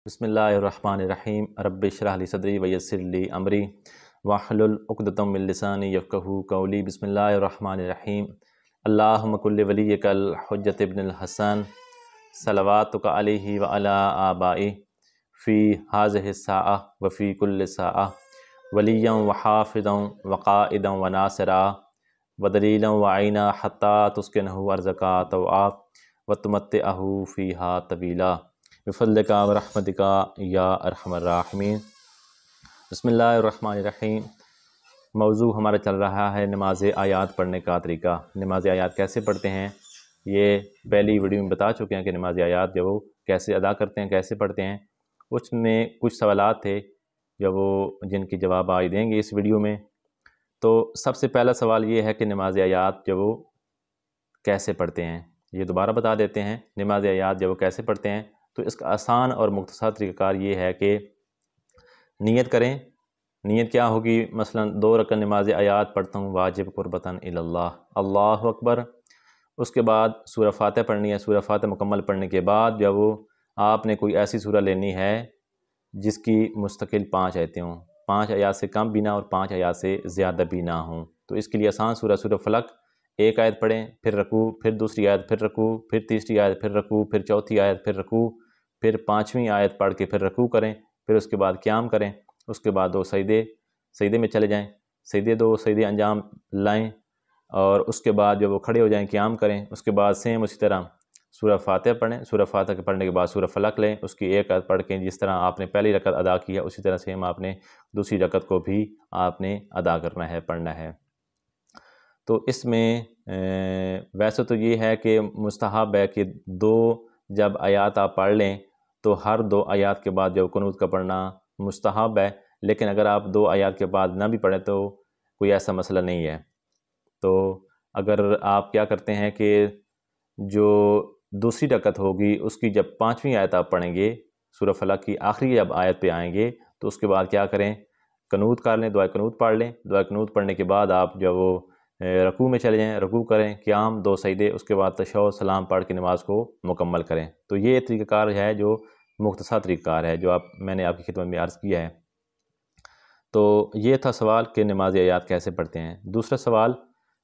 بسم اللہ الرحمن الرحیم رب اشرح لی صدری ویسر لی امری واحلل عقدۃ من لسانی یفقہوا قولی۔ بسم اللہ الرحمن الرحیم۔ اللہم کل ولیک الحجۃ ابن الحسن صلواتک علیہ وعلی آبائہ فی ہذہ الساعۃ وفی کل ساعۃ ولیًا وحافظا وقائدا وناصرا ودلیلا وعینا حتی تسکنہ ارضک طوعا وتمتعہ فیہا طویلا بفضلک ورحمتک یا ارحم الراحمین۔ بسم اللہ الرحمن الرحیم۔ موضوع ہمارا چل رہا ہے نماز آیات پڑھنے کا طریقہ۔ نماز آیات کیسے پڑھتے ہیں، یہ پہلی ویڈیو میں بتا چکے ہیں کہ نماز آیات جو وہ کیسے ادا کرتے ہیں، کیسے پڑھتے ہیں۔ اس میں کچھ سوالات تھے جو وہ جن کی جواب آج دیں گے اس ویڈیو میں۔ تو سب سے پہلا سوال یہ ہے کہ نماز آیات جو وہ کیسے پڑھتے ہیں، یہ دوبارہ بتا دیتے ہیں۔ نماز آیات جو وہ کیسے پڑھتے ہیں، تو اس کا آسان اور مختصر طریقہ کار یہ ہے کہ نیت کریں۔ نیت کیا ہوگی؟ مثلا 2 رکعت نماز آیات پڑھتا ہوں واجب قربتاً اللہ، اللہ اکبر۔ اس کے بعد سورہ فاتحہ پڑھنی ہے۔ سورہ فاتحہ مکمل پڑھنے کے بعد جب وہ آپ نے کوئی ایسی سورہ لینی ہے جس کی مستقل 5 آیتیں ہوں، 5 آیات سے کم بھی نہ اور 5 آیات سے زیادہ بھی نہ ہوں۔ تو اس کے لیے آسان سورہ فلق 1 آیت پڑھیں، پھر رکوع، پھر دوسری آیت، پھر رکوع، پھر تیسری آیت، پھر رکوع، پھر چوتھی آیت، پھر رکوع، پھر 5ویں آیت پڑھ کے پھر رکوع کریں، پھر اس کے بعد قیام کریں، اس کے بعد 2 سجدے میں چلے جائیں، 2 سجدے انجام لائیں، اور اس کے بعد جب وہ کھڑے ہو جائیں قیام کریں۔ اس کے بعد سیم اسی طرح سورہ فاتحہ پڑھیں، سورہ فاتحہ کے پڑھنے کے بعد سورہ فلق لیں، اس کی 1 آیت پڑھ کے جس طرح آپ نے پہلی رکعت ادا کی ہے اسی طرح سیم آپ نے دوسری رکعت کو بھی آپ نے ادا کرنا ہے، پڑھنا ہے۔ تو اس میں ویسے تو یہ ہے کہ مستحب ہے کہ 2 جب آیات آپ پڑھ لیں تو ہر 2 آیات کے بعد جب قنوت کا پڑھنا مستحب ہے، لیکن اگر آپ 2 آیات کے بعد نہ بھی پڑھیں تو کوئی ایسا مسئلہ نہیں ہے۔ تو اگر آپ کیا کرتے ہیں کہ جو دوسری رکعت ہوگی اس کی جب 5ویں آیت آپ پڑھیں گے، سورہ فلق کی آخری جب آیت پہ آئیں گے تو اس کے بعد کیا کریں، قنوت کر لیں، دعائے قنوت پڑھ لیں۔ دعائے قنوت پڑھنے کے بعد آپ جب وہ رکوع میں چلے جائیں، رکوع کریں، قیام، 2 سجدے، اس کے بعد تشہد سلام پڑھ کے نماز کو مکمل کریں۔ تو یہ طریقہ کار ہے جو مختصر طریقہ کار ہے جو میں نے آپ کی خدمت میں عرض کیا ہے۔ تو یہ تھا سوال کہ نماز آیات کیسے پڑھتے ہیں۔ دوسرا سوال،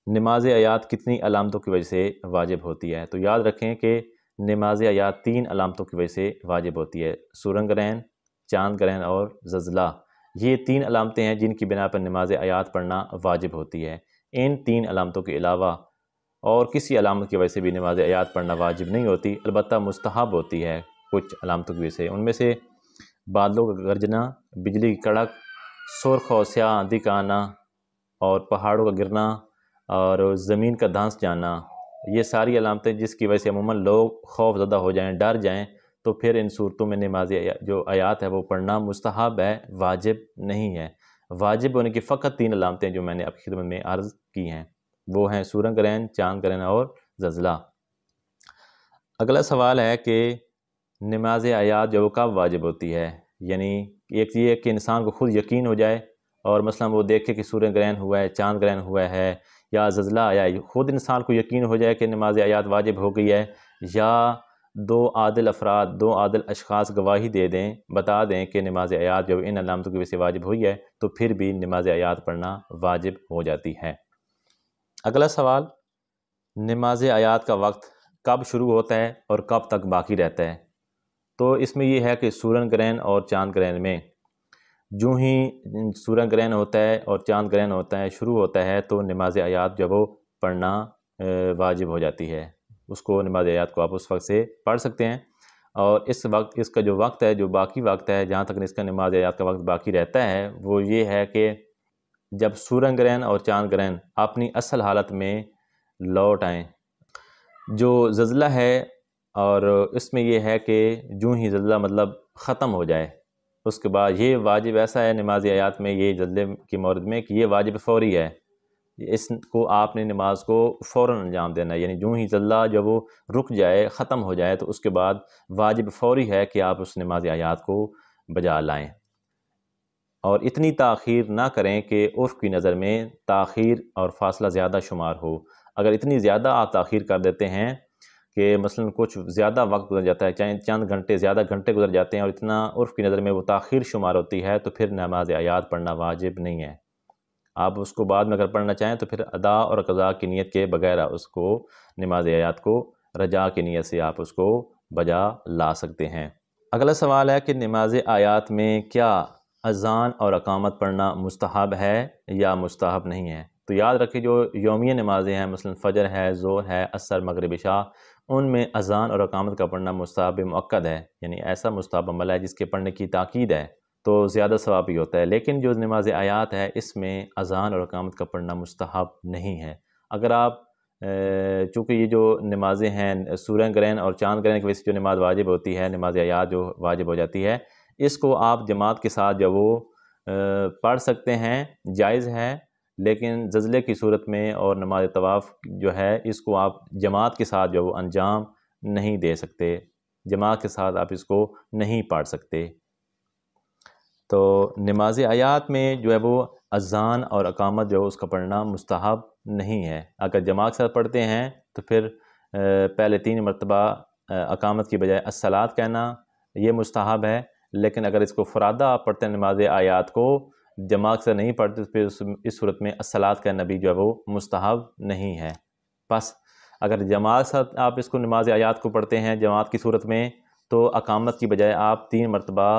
نماز آیات کتنی علامتوں کی وجہ سے واجب ہوتی ہے؟ تو یاد رکھیں کہ نماز آیات 3 علامتوں کی وجہ سے واجب ہوتی ہے: سورن گرہن، چاند گرہن اور زلزلہ۔ یہ 3 علامتیں ہیں جن کی بنا پر نماز آیات پڑھنا واجب ہوتی ہے۔ ان 3 علامتوں کے علاوہ اور کسی علامت کی وجہ سے بھی نماز آیات پڑھنا واجب نہیں ہوتی، البتہ مستحب ہوتی ہے کچھ علامتوں کی وجہ سے۔ ان میں سے بادلوں کا گرجنا، بجلی کی کڑک، سرخ اور سیاہ آندھی کا آنا، اور پہاڑوں کا گرنا، اور زمین کا دھانس جانا، یہ ساری علامتیں جس کی وجہ سے عموماً لوگ خوف زدہ ہو جائیں، ڈر جائیں، تو پھر ان صورتوں میں نماز جو آیات ہے وہ پڑھنا مستحب ہے، واجب نہیں ہے۔ واجب ہونے کی فقط 3 علامتیں جو میں نے آپ کی خدمت میں عرض کی ہیں، وہ ہیں سورن گرہن، چاند گرہن اور زلزلہ۔ اگلا سوال ہے کہ نماز آیات جو کب واجب ہوتی ہے؟ یعنی ایک یہ کہ انسان کو خود یقین ہو جائے اور مثلا وہ دیکھے کہ سورج گرہن ہوا ہے، چاند گرہن ہوا ہے یا زلزلہ آیا ہے، خود انسان کو یقین ہو جائے کہ نماز آیات واجب ہو گئی ہے، یا 2 عادل افراد، 2 عادل اشخاص گواہی دے دیں، بتا دیں کہ نماز آیات جو ان علامتوں کی وجہ سے واجب ہوئی ہے، تو پھر بھی نماز آیات پڑھنا واجب ہو جاتی ہے۔ اگلا سوال، نماز آیات کا وقت کب شروع ہوتا ہے اور کب تک باقی رہتا ہے؟ تو اس میں یہ ہے کہ سورن گرہن اور چاند گرہن میں جو ہی سورن گرہن ہوتا ہے اور چاند گرہن ہوتا ہے شروع ہوتا ہے تو نماز آیات جو وہ پڑھنا واجب ہو جاتی ہے۔ اس کو نماز آیات کو آپ اس وقت سے پڑھ سکتے ہیں، اور اس کا جو وقت ہے، جو باقی وقت ہے جہاں تک اس کا نماز آیات کا وقت باقی رہتا ہے، وہ یہ ہے کہ جب سورن گرہن اور چاند گرہن اپنی اصل حالت میں لوٹ آئیں۔ جو زلزلہ ہے، اور اس میں یہ ہے کہ جو ہی زلزلہ مطلب ختم ہو جائے، اس کے بعد یہ واجب ایسا ہے نماز آیات میں، یہ زلزلے کی مورد میں، کہ یہ واجب فوری ہے، اس کو آپ نے نماز کو فوراً انجام دینا ہے۔ یعنی جو ہی زلزلہ جب وہ رک جائے، ختم ہو جائے، تو اس کے بعد واجب فوری ہے کہ آپ اس نماز آیات کو بجا لائیں، اور اتنی تاخیر نہ کریں کہ عرف کی نظر میں تاخیر اور فاصلہ زیادہ شمار ہو۔ اگر اتنی زیادہ آپ تاخیر کر دیتے ہیں کہ مثلا کچھ زیادہ وقت گزر جاتا ہے، چاہے چند گھنٹے زیادہ گھنٹے گزر جاتے ہیں اور اتنا عرف کی نظر میں وہ تاخیر شمار ہوتی ہے، تو پھر نماز آیات پڑھنا واجب نہیں ہے۔ آپ اس کو بعد میں اگر پڑھنا چاہیں تو پھر ادا اور قضا کی نیت کے بغیر اس کو نماز آیات کو رجا کی نیت سے آپ اس کو بجا لا سکتے ہیں۔ اگلا سوال ہے کہ نماز آیات میں کیا اذان اور اقامت پڑھنا مستحب ہے یا مستحب نہیں ہے؟ تو یاد رکھیں جو یومیہ نمازیں ہیں مثلا فجر ہے، ظہر ہے، عصر، مغرب، عشاء، ان میں اذان اور اقامت کا پڑھنا مستحب مؤکد ہے، یعنی ایسا مستحب عمل ہے جس کے پڑھنے کی تاکید ہے تو زیادہ ثواب ہی ہوتا ہے۔ لیکن جو نماز آیات ہے اس میں اذان اور اقامت کا پڑھنا مستحب نہیں ہے۔ اگر آپ چونکہ یہ جو نمازیں ہیں سورہ گرہن اور چاند گرہن کی وجہ سے جو نماز واجب ہوتی ہے، نماز آیات جو واجب ہو جاتی ہے، اس کو آپ جماعت کے ساتھ جو وہ پڑھ سکتے ہیں، جائز ہے، لیکن زلزلے کی صورت میں اور نماز طواف جو ہے اس کو آپ جماعت کے ساتھ جو وہ انجام نہیں دے سکتے، جماعت کے ساتھ آپ اس کو نہیں پڑھ سکتے۔ تو نماز آیات میں جو ہے وہ اذان اور اقامت جو اس کا پڑھنا مستحب نہیں ہے۔ اگر جماعت کے ساتھ پڑھتے ہیں تو پھر پہلے 3 مرتبہ اقامت کی بجائے الصلاۃ کہنا یہ مستحب ہے، لیکن اگر اس کو فرادہ آپ پڑھتے ہیں نماز آیات کو جماعت سے نہیں پڑھتے تو پھر اس صورت میں الصلاۃ کہنا بھی جو ہے وہ مستحب نہیں ہے۔ بس اگر جماعت کے ساتھ آپ اس کو نماز آیات کو پڑھتے ہیں جماعت کی صورت میں تو اقامت کی بجائے آپ 3 مرتبہ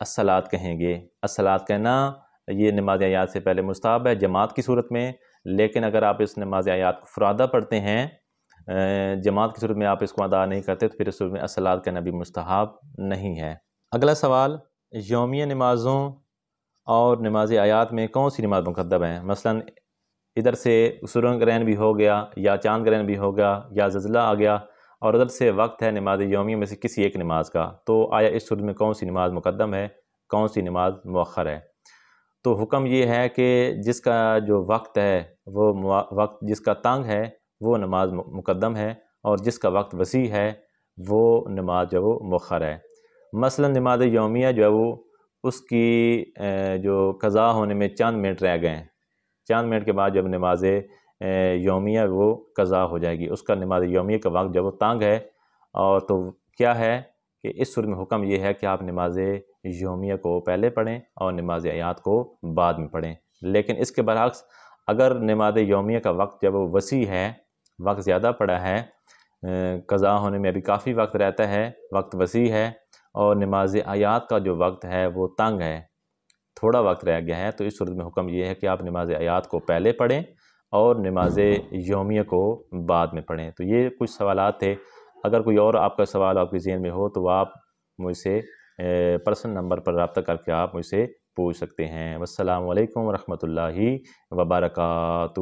الصلاۃ کہیں گے۔ الصلاۃ کہنا یہ نماز آیات سے پہلے مستحب ہے جماعت کی صورت میں، لیکن اگر آپ اس نماز آیات کو فرادہ پڑھتے ہیں جماعت کی صورت میں آپ اس کو ادا نہیں کرتے تو پھر اس صورت میں الصلاۃ کہنا بھی مستحب نہیں ہے۔ اگلا سوال، یومیہ نمازوں اور نماز آیات میں کون سی نماز مقدم ہے؟ مثلا ادھر سے سورہ گرہن بھی ہو گیا یا چاند گرہن بھی ہو گیا یا زلزلہ آ گیا اور ادھر سے وقت ہے نماز یومیہ میں سے کسی ایک نماز کا، تو آیا اس صورت میں کون سی نماز مقدم ہے، کون سی نماز مؤخر ہے؟ تو حکم یہ ہے کہ جس کا جو وقت ہے وہ وقت جس کا تنگ ہے وہ نماز مقدم ہے اور جس کا وقت وسیع ہے وہ نماز جو وہ مؤخر ہے۔ مثلا نماز یومیہ جو ہے وہ اس کی جو قضا ہونے میں چند منٹ رہ گئے ہیں، چند منٹ کے بعد جب نماز یومیہ وہ قضا ہو جائے گی، اس کا نماز یومیہ کا وقت جب وہ تنگ ہے، اور تو کیا ہے کہ اس صورت میں حکم یہ ہے کہ آپ نماز یومیہ کو پہلے پڑھیں اور نماز آیات کو بعد میں پڑھیں۔ لیکن اس کے برعکس اگر نماز یومیہ کا وقت جب وہ وسیع ہے، وقت زیادہ پڑا ہے، قضا ہونے میں ابھی کافی وقت رہتا ہے، وقت وسیع ہے، اور نماز آیات کا جو وقت ہے وہ تنگ ہے، تھوڑا وقت رہ گیا ہے، تو اس صورت میں حکم یہ ہے کہ آپ نماز آیات کو پہلے پڑھیں اور نماز یومیہ کو بعد میں پڑھیں۔ تو یہ کچھ سوالات تھے، اگر کوئی اور آپ کا سوال آپ کے ذہن میں ہو تو آپ مجھ سے پرسنل نمبر پر رابطہ کر کے آپ مجھ سے پوچھ سکتے ہیں۔ والسلام علیکم ورحمۃ اللہ وبرکاتہ۔